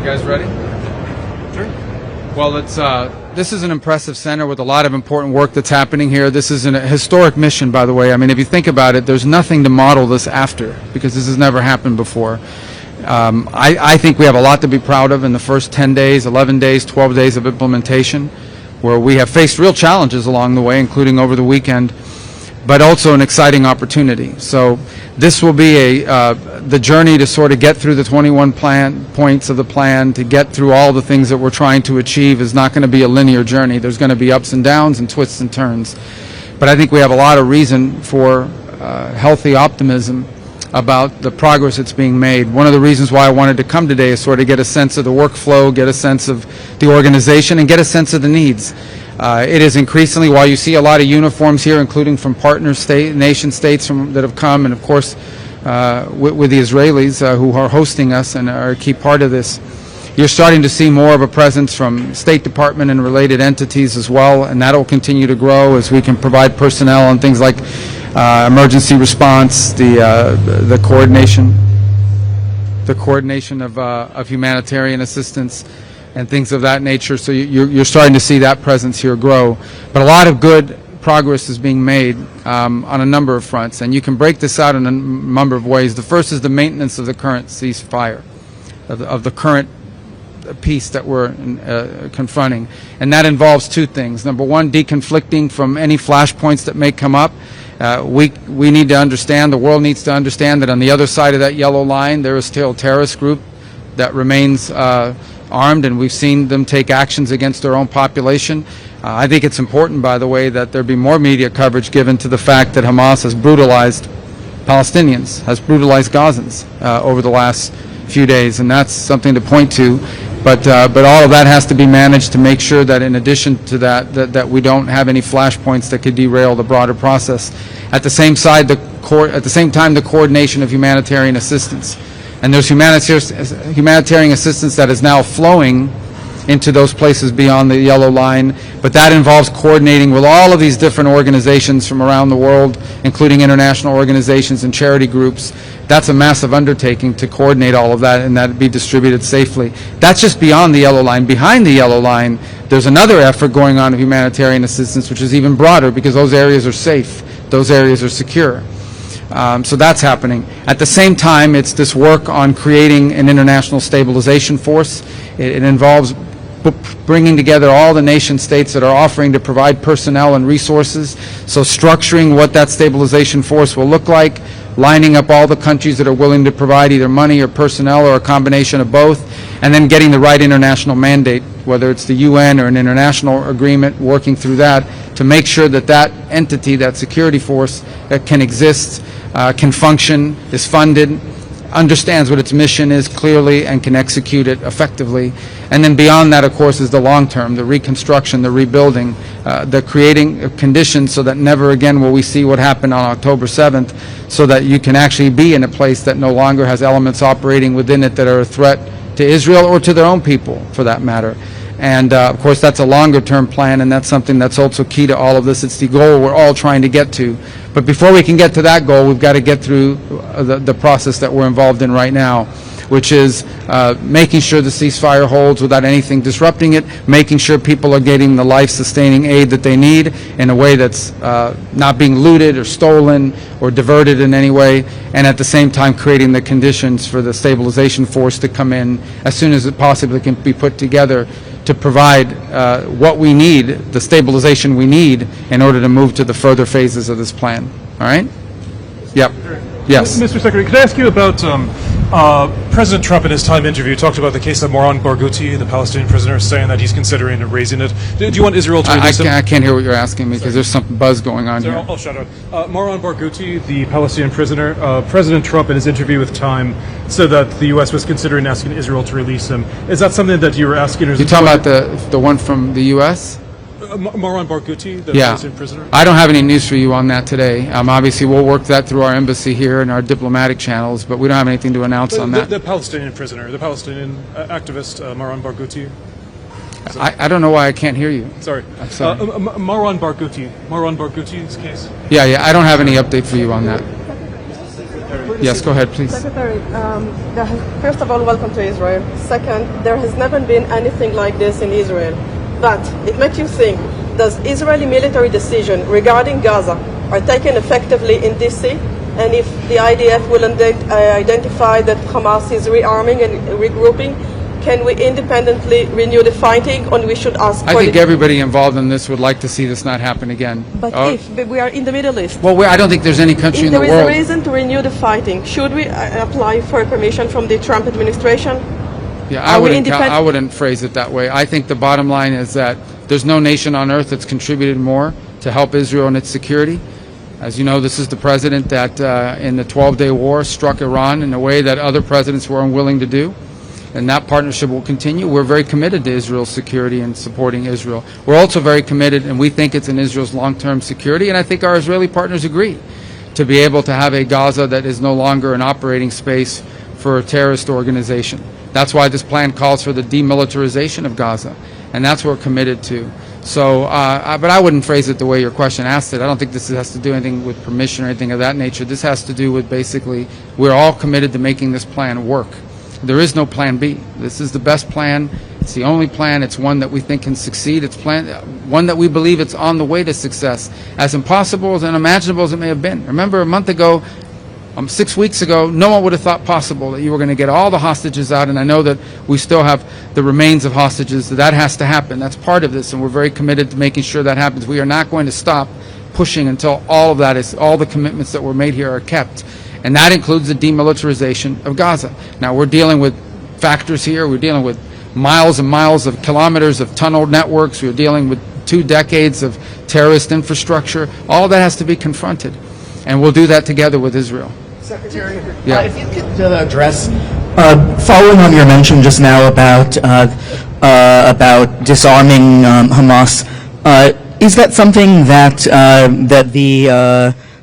guys ready? Sure. Well, this is an impressive center with a lot of important work that's happening here. This is a historic mission, by the way. I mean, if you think about it, there's nothing to model this after, because this has never happened before. I think we have a lot to be proud of in the first 10 days, 11 days, 12 days of implementation, where we have faced real challenges along the way, including over the weekend, but also an exciting opportunity. So this will be the journey to sort of get through the 21 points of the plan, to get through all the things that we're trying to achieve is not going to be a linear journey. There's going to be ups and downs and twists and turns. But I think we have a lot of reason for healthy optimism about the progress that's being made. One of the reasons why I wanted to come today is sort of get a sense of the workflow, get a sense of the organization, and get a sense of the needs. It is increasingly, while you see a lot of uniforms here, including from partner nation states that have come, and of course with the Israelis who are hosting us and are a key part of this, you're starting to see more of a presence from State Department and related entities as well, and that will continue to grow as we can provide personnel on things like emergency response, the coordination of humanitarian assistance, and things of that nature. So you're starting to see that presence here grow. But a lot of good progress is being made on a number of fronts, and you can break this out in a number of ways. The first is the maintenance of the current ceasefire, of the current peace that we're confronting, and that involves two things. Number one, deconflicting from any flashpoints that may come up. We need to understand, the world needs to understand that on the other side of that yellow line there is still a terrorist group that remains armed, and we've seen them take actions against their own population. I think it's important, by the way, that there be more media coverage given to the fact that Hamas has brutalized Palestinians, has brutalized Gazans over the last few days, and that's something to point to. But all of that has to be managed to make sure that in addition to that we don't have any flashpoints that could derail the broader process. At the same time, the coordination of humanitarian assistance. And there's humanitarian assistance that is now flowing into those places beyond the yellow line, but that involves coordinating with all of these different organizations from around the world, including international organizations and charity groups. That's a massive undertaking to coordinate all of that and that be distributed safely. That's just beyond the yellow line. Behind the yellow line, there's another effort going on of humanitarian assistance, which is even broader, because those areas are safe, those areas are secure. So that's happening. At the same time, it's this work on creating an international stabilization force. It involves bringing together all the nation states that are offering to provide personnel and resources, so structuring what that stabilization force will look like, lining up all the countries that are willing to provide either money or personnel or a combination of both, and then getting the right international mandate, whether it's the UN or an international agreement, working through that to make sure that that entity, that security force that can exist, can function, is funded, understands what its mission is clearly, and can execute it effectively. And then beyond that, of course, is the long term, the reconstruction, the rebuilding, the creating of conditions so that never again will we see what happened on October 7th, so that you can actually be in a place that no longer has elements operating within it that are a threat to Israel or to their own people, for that matter. And of course, that's a longer term plan, and that's something that's also key to all of this. It's the goal we're all trying to get to. But before we can get to that goal, we've got to get through the process that we're involved in right now, which is making sure the ceasefire holds without anything disrupting it, making sure people are getting the life-sustaining aid that they need in a way that's not being looted or stolen or diverted in any way, and at the same time creating the conditions for the stabilization force to come in as soon as it possibly can be put together to provide what we need, the stabilization we need, in order to move to the further phases of this plan. All right? Yep. Yes. Mr. Secretary, could I ask you about President Trump in his time interview talked about the case of Moran Barghouti, the Palestinian prisoner, saying that he's considering raising it. Do you want Israel to release him? I can't hear what you're asking me because there's some buzz going on here. I'll shut up. Moran Barghouti, the Palestinian prisoner, President Trump in his interview with Time said that the U.S. was considering asking Israel to release him. Is that something that you were asking? You're talking about the one from the U.S.? Moran Barghouti, the Palestinian prisoner? I don't have any news for you on that today. Obviously, we'll work that through our embassy here and our diplomatic channels, but we don't have anything to announce on that. The Palestinian prisoner, the Palestinian activist, Moran Barghouti. I don't know why I can't hear you. Sorry. I'm sorry. Moran Barghouti. Moran Barghouti's case? Yeah, I don't have any update for you on that. Yes, go ahead, please. Secretary, first of all, welcome to Israel. Second, there has never been anything like this in Israel. But it makes you think, does Israeli military decision regarding Gaza are taken effectively in DC? And if the IDF will identify that Hamas is rearming and regrouping, can we independently renew the fighting, or we should ask for I think everybody involved in this would like to see this not happen again. But if we are in the Middle East, well, I don't think there's any country in the world. If there is a reason to renew the fighting, should we apply for permission from the Trump administration? Yeah, I wouldn't phrase it that way. I think the bottom line is that there's no nation on earth that's contributed more to help Israel in its security. As you know, this is the president that in the 12-day war struck Iran in a way that other presidents were unwilling to do. And that partnership will continue. We're very committed to Israel's security and supporting Israel. We're also very committed, and we think it's in Israel's long-term security, and I think our Israeli partners agree, to be able to have a Gaza that is no longer an operating space for a terrorist organization. That's why this plan calls for the demilitarization of Gaza, and that's what we're committed to. So, but I wouldn't phrase it the way your question asked it. I don't think this has to do anything with permission or anything of that nature. This has to do with basically we're all committed to making this plan work. There is no plan B. This is the best plan. It's the only plan. It's one that we think can succeed. It's one that we believe it's on the way to success. As impossible and unimaginable as it may have been. Remember a month ago, 6 weeks ago, no one would have thought possible that you were going to get all the hostages out, and I know that we still have the remains of hostages. That has to happen. That's part of this, and we're very committed to making sure that happens. We are not going to stop pushing until all of that is, all the commitments that were made here are kept. And that includes the demilitarization of Gaza. Now, we're dealing with factors here. We're dealing with miles and miles of kilometers of tunnel networks. We're dealing with 2 decades of terrorist infrastructure. All of that has to be confronted. And we'll do that together with Israel. Secretary, yeah. If you could address, following on your mention just now about disarming Hamas, is that something that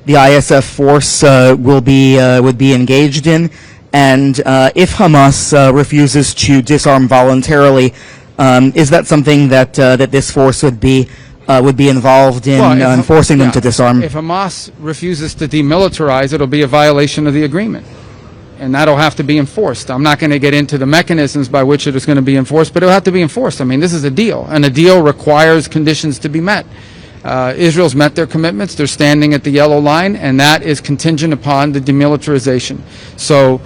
the ISF force would be engaged in? And if Hamas refuses to disarm voluntarily, is that something that this force would be involved in forcing them to disarm? If Hamas refuses to demilitarize, it'll be a violation of the agreement, and that'll have to be enforced. I'm not going to get into the mechanisms by which it is going to be enforced, but it'll have to be enforced. I mean, this is a deal, and a deal requires conditions to be met. Israel's met their commitments. They're standing at the yellow line, and that is contingent upon the demilitarization. So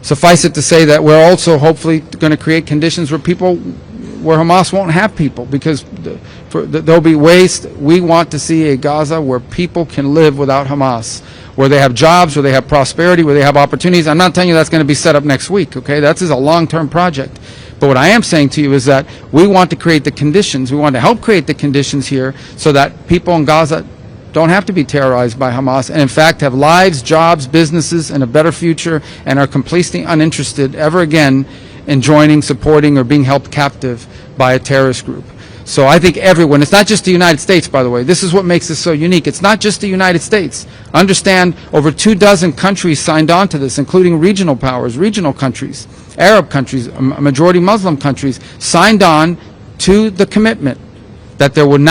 suffice it to say that we're also hopefully going to create conditions where Hamas won't have people, because there'll be ways. We want to see a Gaza where people can live without Hamas, where they have jobs, where they have prosperity, where they have opportunities. I'm not telling you that's going to be set up next week, okay? That's a long-term project. But what I am saying to you is that we want to create the conditions, we want to help create the conditions here so that people in Gaza don't have to be terrorized by Hamas, and in fact have lives, jobs, businesses, and a better future, and are completely uninterested ever again in joining, supporting, or being held captive by a terrorist group. So I think everyone, it's not just the United States, by the way. This is what makes this so unique. It's not just the United States. Understand, over 24 countries signed on to this, including regional powers, regional countries, Arab countries, majority Muslim countries, signed on to the commitment that there would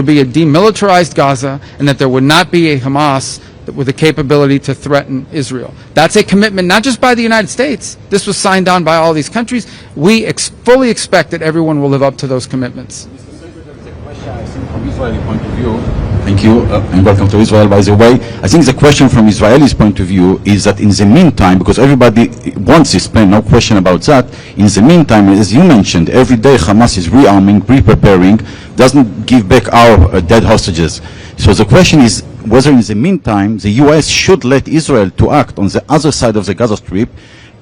be a demilitarized Gaza, and that there would not be a Hamas with the capability to threaten Israel. That's a commitment not just by the United States. This was signed on by all these countries. We fully expect that everyone will live up to those commitments. Mr. Secretary, it's a question, I think, from Israeli point of view. Thank you, and welcome to Israel, by the way. I think the question from Israelis' point of view is that in the meantime, because everybody wants this plan, no question about that, in the meantime, as you mentioned, every day Hamas is rearming, pre-preparing, doesn't give back our dead hostages. So the question is whether in the meantime the U.S. should let Israel to act on the other side of the Gaza Strip.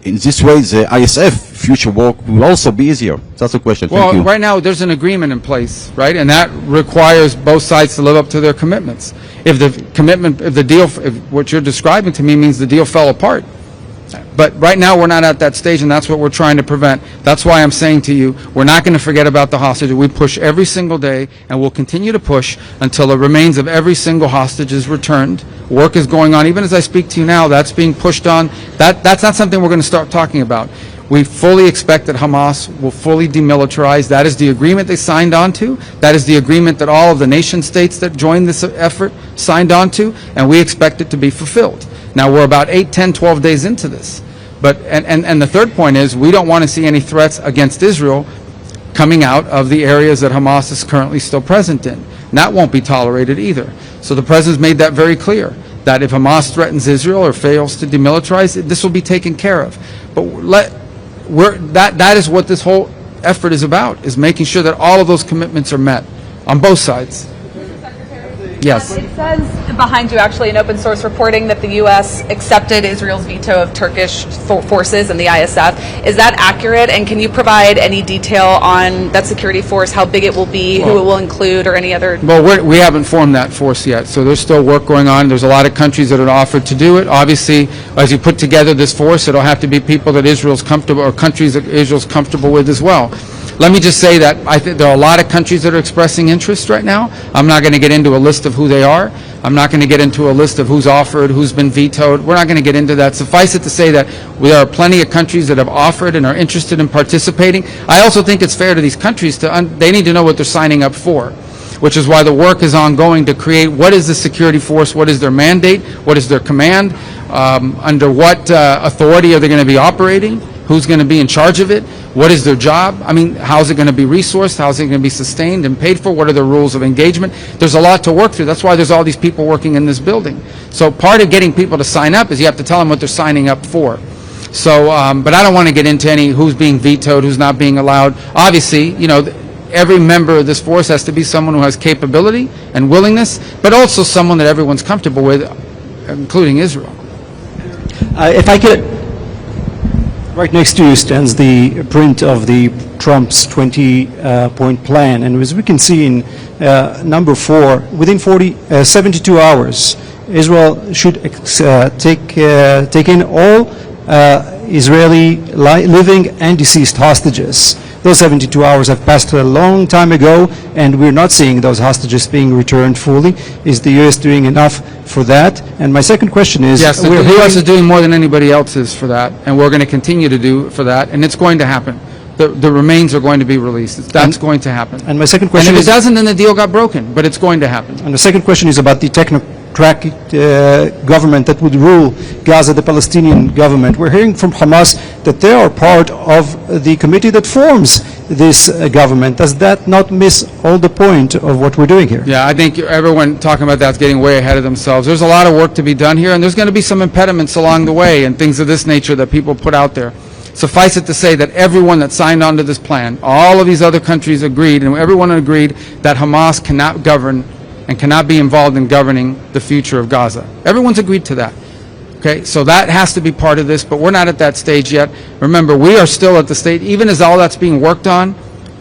In this way, the ISF future work will also be easier. That's the question. Thank you. Well, right now there's an agreement in place, right, and that requires both sides to live up to their commitments. If what you're describing to me means the deal fell apart. But right now we're not at that stage, and that's what we're trying to prevent. That's why I'm saying to you, we're not going to forget about the hostages. We push every single day, and we'll continue to push until the remains of every single hostage is returned. Work is going on. Even as I speak to you now, that's being pushed on. That's not something we're going to start talking about. We fully expect that Hamas will fully demilitarize. That is the agreement they signed on to. That is the agreement that all of the nation states that joined this effort signed on to, and we expect it to be fulfilled. Now, we're about 8, 10, 12 days into this. But, and the third point is, we don't want to see any threats against Israel coming out of the areas that Hamas is currently still present in. And that won't be tolerated either. So the President's made that very clear, that if Hamas threatens Israel or fails to demilitarize, this will be taken care of. But that is what this whole effort is about, is making sure that all of those commitments are met on both sides. Yes. It says behind you, actually, in open source reporting that the U.S. accepted Israel's veto of Turkish forces and the ISF. Is that accurate? And can you provide any detail on that security force, how big it will be, who it will include, or any other? Well, we haven't formed that force yet, so there's still work going on. There's a lot of countries that are offered to do it. Obviously, as you put together this force, it'll have to be people that Israel's comfortable, or countries that Israel's comfortable with as well. Let me just say that I think there are a lot of countries that are expressing interest right now. I'm not going to get into a list of who they are. I'm not going to get into a list of who's offered, who's been vetoed. We're not going to get into that. Suffice it to say that there are plenty of countries that have offered and are interested in participating. I also think it's fair to these countries they need to know what they're signing up for, which is why the work is ongoing to create what is the security force, what is their mandate, what is their command, under what authority are they going to be operating, who's going to be in charge of it, what is their job, I mean, how's it going to be resourced, how's it going to be sustained and paid for, what are the rules of engagement. There's a lot to work through. That's why there's all these people working in this building. So part of getting people to sign up is you have to tell them what they're signing up for. So, but I don't want to get into any who's being vetoed, who's not being allowed. Obviously, you know, every member of this force has to be someone who has capability and willingness, but also someone that everyone's comfortable with, including Israel. If I could, right next to you stands the print of the Trump's 20-point plan, and as we can see in number 4, within 72 hours, Israel should take in all Israeli living and deceased hostages. Those 72 hours have passed a long time ago, and we're not seeing those hostages being returned fully. Is the U.S. doing enough for that? And my second question is... Yes, the U.S. is doing more than anybody else is for that, and we're going to continue to do for that, and it's going to happen. The remains are going to be released. That's going to happen. And my second question is... And if it is, doesn't, then the deal got broken, but it's going to happen. And the second question is about the technocratic government that would rule Gaza, the Palestinian government. We're hearing from Hamas that they are part of the committee that forms this government. Does that not miss all the point of what we're doing here? Yeah, I think everyone talking about that's getting way ahead of themselves. There's a lot of work to be done here, and there's going to be some impediments along the way and things of this nature that people put out there. Suffice it to say that everyone that signed on to this plan, all of these other countries agreed, and everyone agreed that Hamas cannot govern and cannot be involved in governing the future of Gaza. Everyone's agreed to that. Okay, so that has to be part of this, but we're not at that stage yet. Remember, we are still at the stage, even as all that's being worked on,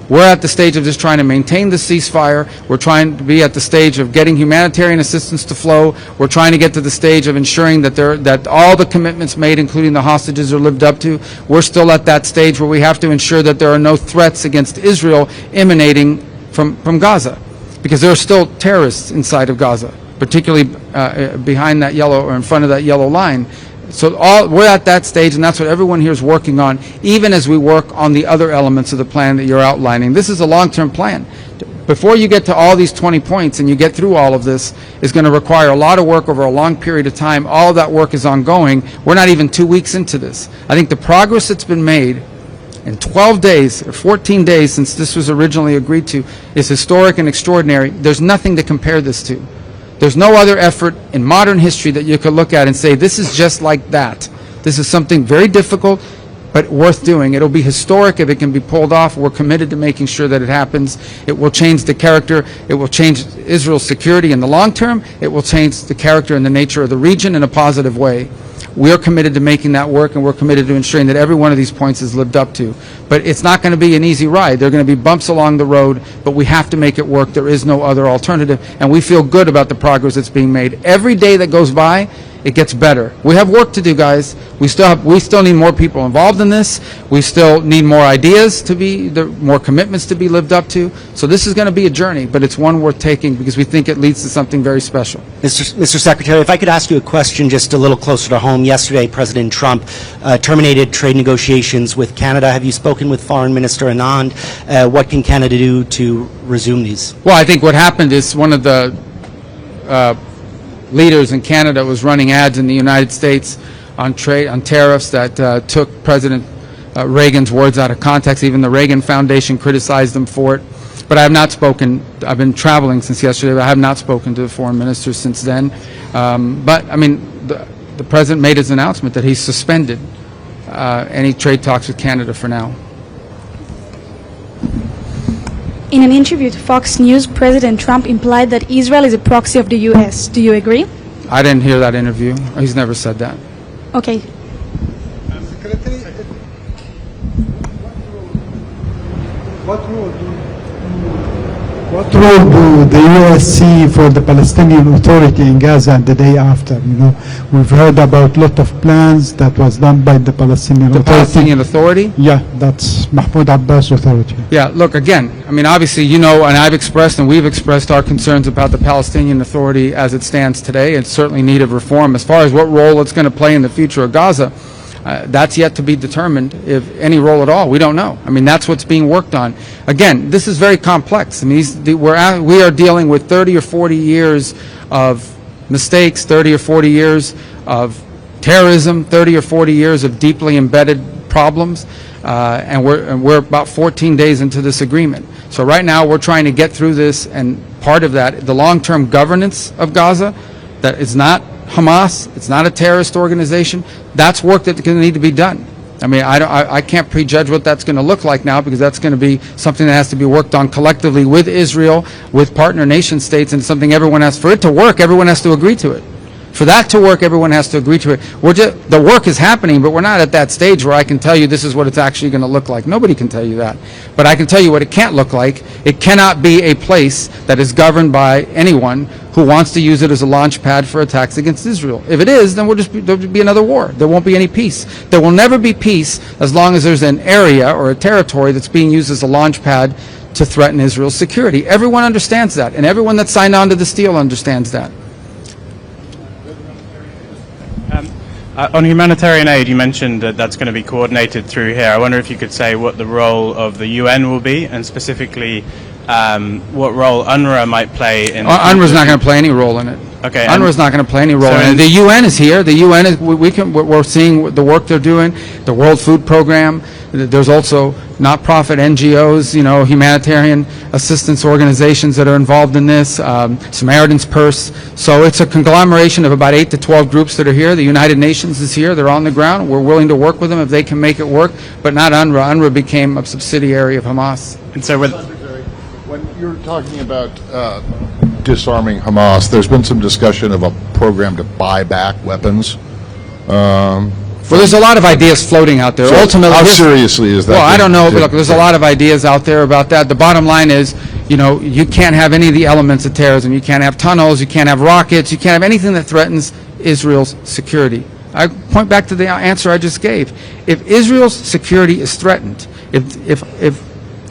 we're at the stage of just trying to maintain the ceasefire. We're trying to be at the stage of getting humanitarian assistance to flow. We're trying to get to the stage of ensuring that all the commitments made, including the hostages, are lived up to. We're still at that stage where we have to ensure that there are no threats against Israel emanating from Gaza, because there are still terrorists inside of Gaza, particularly behind that yellow, or in front of that yellow line. So we're at that stage, and that's what everyone here is working on, even as we work on the other elements of the plan that you're outlining. This is a long-term plan. Before you get to all these 20 points and you get through all of this, is going to require a lot of work over a long period of time. All of that work is ongoing. We're not even 2 weeks into this. I think the progress that's been made in 12 days or 14 days since this was originally agreed to is historic and extraordinary. There's nothing to compare this to. There's no other effort in modern history that you could look at and say, this is just like that. This is something very difficult, but worth doing. It'll be historic if it can be pulled off. We're committed to making sure that it happens. It will change the character. It will change Israel's security in the long term. It will change the character and the nature of the region in a positive way. We're committed to making that work, and we're committed to ensuring that every one of these points is lived up to. But it's not going to be an easy ride. There are going to be bumps along the road, but we have to make it work. There is no other alternative, and we feel good about the progress that's being made. Every day that goes by, it gets better. We have work to do, guys. We still need more people involved in this. We still need more ideas more commitments to be lived up to. So this is going to be a journey, but it's one worth taking because we think it leads to something very special. Mr. Secretary, if I could ask you a question just a little closer to home. Yesterday, President Trump terminated trade negotiations with Canada. Have you spoken with Foreign Minister Anand? What can Canada do to resume these? Well, I think what happened is one of leaders in Canada was running ads in the United States on trade, on tariffs that took President Reagan's words out of context. Even the Reagan Foundation criticized him for it. But I have not spoken. I've been traveling since yesterday, but I have not spoken to the foreign minister since then. But I mean, the president made his announcement that he suspended any trade talks with Canada for now. In an interview to Fox News, President Trump implied that Israel is a proxy of the U.S. Do you agree? I didn't hear that interview. He's never said that. Okay. Secretary, what role do the U.S. see for the Palestinian Authority in Gaza and the day after? You know, we've heard about a lot of plans that was done by the Palestinian The Authority. Palestinian Authority? Yeah, that's Mahmoud Abbas Authority. Yeah, look, again, I mean, obviously, you know, and I've expressed and we've expressed our concerns about the Palestinian Authority as it stands today. It's certainly in need of reform. As far as what role it's going to play in the future of Gaza, that's yet to be determined, if any role at all. We don't know. I mean, that's what's being worked on. Again, this is very complex. I mean, we are dealing with 30 or 40 years of mistakes, 30 or 40 years of terrorism, 30 or 40 years of deeply embedded problems, and we're about 14 days into this agreement. So right now we're trying to get through this, and part of that, the long-term governance of Gaza, that is not Hamas, it's not a terrorist organization. That's work that's going to need to be done. I mean, I can't prejudge what that's going to look like now, because that's going to be something that has to be worked on collectively with Israel, with partner nation states, and something everyone has, for it to work, everyone has to agree to it. For that to work, everyone has to agree to it. The work is happening, but we're not at that stage where I can tell you this is what it's actually going to look like. Nobody can tell you that. But I can tell you what it can't look like. It cannot be a place that is governed by anyone who wants to use it as a launch pad for attacks against Israel. If it is, then there'll be another war. There won't be any peace. There will never be peace as long as there's an area or a territory that's being used as a launch pad to threaten Israel's security. Everyone understands that, and everyone that signed on to this deal understands that. On humanitarian aid, you mentioned that that's going to be coordinated through here. I wonder if you could say what the role of the UN will be, and specifically what role UNRWA might play in... UNRWA's not going to play any role in it. Okay. UNRWA's not going to play any role in it. The UN is here. The UN is, we're seeing the work they're doing, the World Food Program. There's also not-profit NGOs, you know, humanitarian assistance organizations that are involved in this, Samaritan's Purse. So it's a conglomeration of about 8 to 12 groups that are here. The United Nations is here. They're on the ground. We're willing to work with them if they can make it work, but not UNRWA. UNRWA became a subsidiary of Hamas. And so with... When you're talking about disarming Hamas, there's been some discussion of a program to buy back weapons. Well, there's a lot of ideas floating out there. So Ultimately, how seriously is that? Well, I don't know, but look, there's a lot of ideas out there about that. The bottom line is, you know, you can't have any of the elements of terrorism. You can't have tunnels. You can't have rockets. You can't have anything that threatens Israel's security. I point back to the answer I just gave. If Israel's security is threatened, if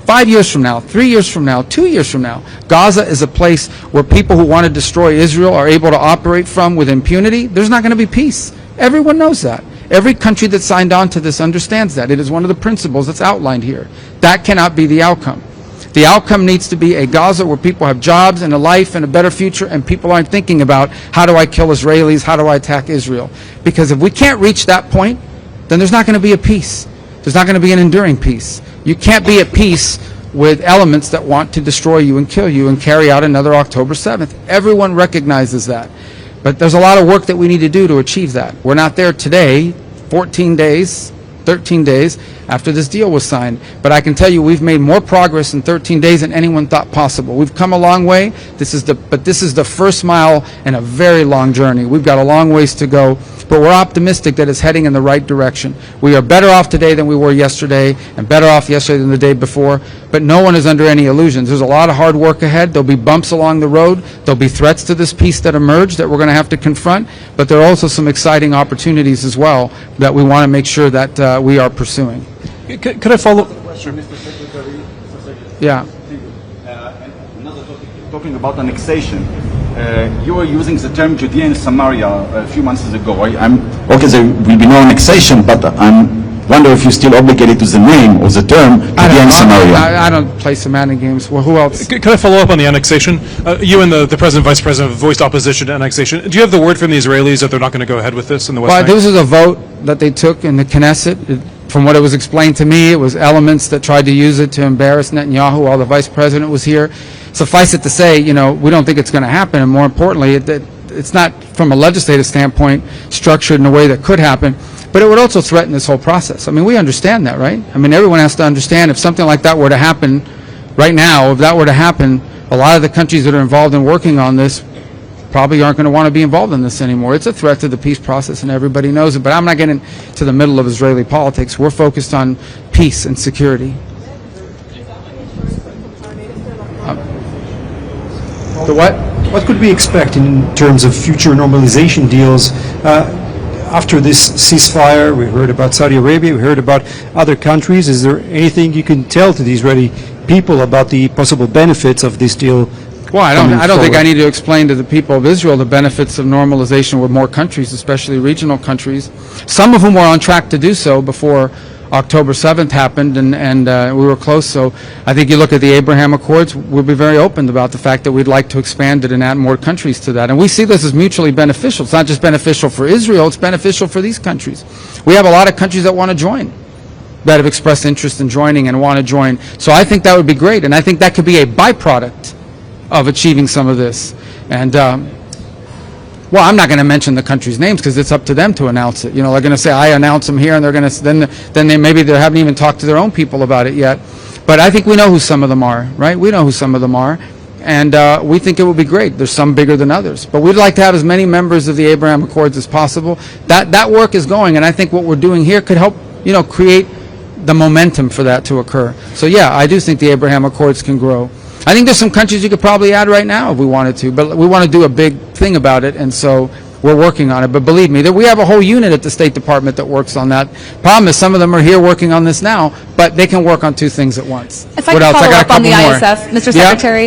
5 years from now, 3 years from now, 2 years from now, Gaza is a place where people who want to destroy Israel are able to operate from with impunity, there's not going to be peace. Everyone knows that. Every country that signed on to this understands that. It is one of the principles that's outlined here. That cannot be the outcome. The outcome needs to be a Gaza where people have jobs and a life and a better future, and people aren't thinking about, how do I kill Israelis, how do I attack Israel? Because if we can't reach that point, then there's not going to be a peace. There's not going to be an enduring peace. You can't be at peace with elements that want to destroy you and kill you and carry out another October 7th. Everyone recognizes that. But there's a lot of work that we need to do to achieve that. We're not there today, 14 days, 13 days after this deal was signed. But I can tell you we've made more progress in 13 days than anyone thought possible. We've come a long way. This is the first mile in a very long journey. We've got a long ways to go, but we're optimistic that it's heading in the right direction. We are better off today than we were yesterday, and better off yesterday than the day before, but no one is under any illusions. There's a lot of hard work ahead. There'll be bumps along the road. There'll be threats to this peace that emerge that we're going to have to confront, but there are also some exciting opportunities as well that we want to make sure that we are pursuing. Could I follow? Mr. Secretary. Yeah. Another topic, talking about annexation. You were using the term Judea and Samaria a few months ago. Okay, there will be no annexation, but I'm wonder if you're still obligated to the name or the term to the end scenario. I don't play semantic games. Well, who else? Can I follow up on the annexation? You and the president, vice president have voiced opposition to annexation. Do you have the word from the Israelis that they're not going to go ahead with this in the West Bank? This is a vote that they took in the Knesset. From what it was explained to me, it was elements that tried to use it to embarrass Netanyahu while the vice president was here. Suffice it to say, we don't think it's going to happen, and more importantly, it's not, from a legislative standpoint, structured in a way that could happen. But it would also threaten this whole process. I mean, we understand that, right? I mean, everyone has to understand if something like that were to happen right now, if that were to happen, a lot of the countries that are involved in working on this probably aren't going to want to be involved in this anymore. It's a threat to the peace process, and everybody knows it. But I'm not getting to the middle of Israeli politics. We're focused on peace and security. The what? What could we expect in terms of future normalization deals? After this ceasefire, we heard about Saudi Arabia, we heard about other countries. Is there anything you can tell to the Israeli people about the possible benefits of this deal? Well, I don't think I need to explain to the people of Israel the benefits of normalization with more countries, especially regional countries, some of whom were on track to do so before October 7th happened, and we were close. So I think you look at the Abraham Accords, we'll be very open about the fact that we'd like to expand it and add more countries to that. And we see this as mutually beneficial. It's not just beneficial for Israel, it's beneficial for these countries. We have a lot of countries that want to join, that have expressed interest in joining and want to join. So I think that would be great, and I think that could be a byproduct of achieving some of this. And well, I'm not going to mention the countries' names because it's up to them to announce it. They're going to say, I announce them here, and they're going to, then they haven't even talked to their own people about it yet. But I think we know who some of them are, right? We know who some of them are. And we think it would be great. There's some bigger than others. But we'd like to have as many members of the Abraham Accords as possible. That work is going, and I think what we're doing here could help, create the momentum for that to occur. So yeah, I do think the Abraham Accords can grow. I think there's some countries you could probably add right now if we wanted to, but we want to do a big thing about it, and so we're working on it. But believe me, we have a whole unit at the State Department that works on that. Problem is, some of them are here working on this now, but they can work on two things at once. If I could follow up on the ISF, Mr. Secretary,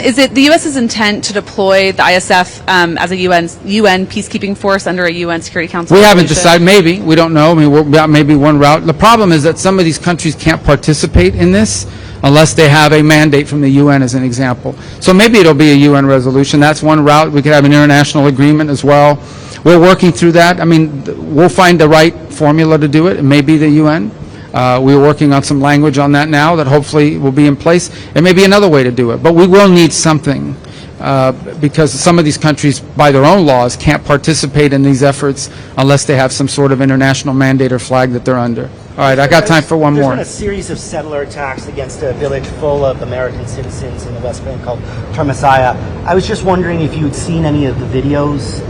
is it the U.S.'s intent to deploy the ISF as a UN peacekeeping force under a UN Security Council? We haven't decided. Maybe. We don't know. I mean, that may be one route. The problem is that some of these countries can't participate in this unless they have a mandate from the UN, as an example. So maybe it'll be a UN resolution. That's one route. We could have an international agreement as well. We're working through that. I mean, we'll find the right formula to do it. It may be the UN. We're working on some language on that now that hopefully will be in place. It may be another way to do it, but we will need something because some of these countries, by their own laws, can't participate in these efforts unless they have some sort of international mandate or flag that they're under. All right, I got time for one more. There's been a series of settler attacks against a village full of American citizens in the West Bank called Termasaya. I was just wondering if you had seen any of the videos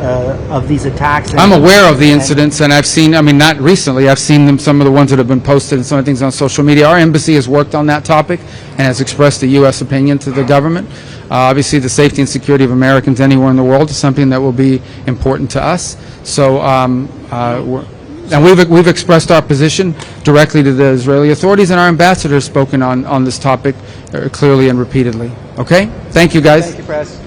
of these attacks. I'm aware of the incidents, and I've seen, I mean, not recently, I've seen them, some of the ones that have been posted and some of the things on social media. Our embassy has worked on that topic and has expressed a U.S. opinion to the government. Obviously, the safety and security of Americans anywhere in the world is something that will be important to us. So, and we've expressed our position directly to the Israeli authorities, and our ambassador has spoken on this topic clearly and repeatedly. Okay? Thank you, guys. Thank you, Press.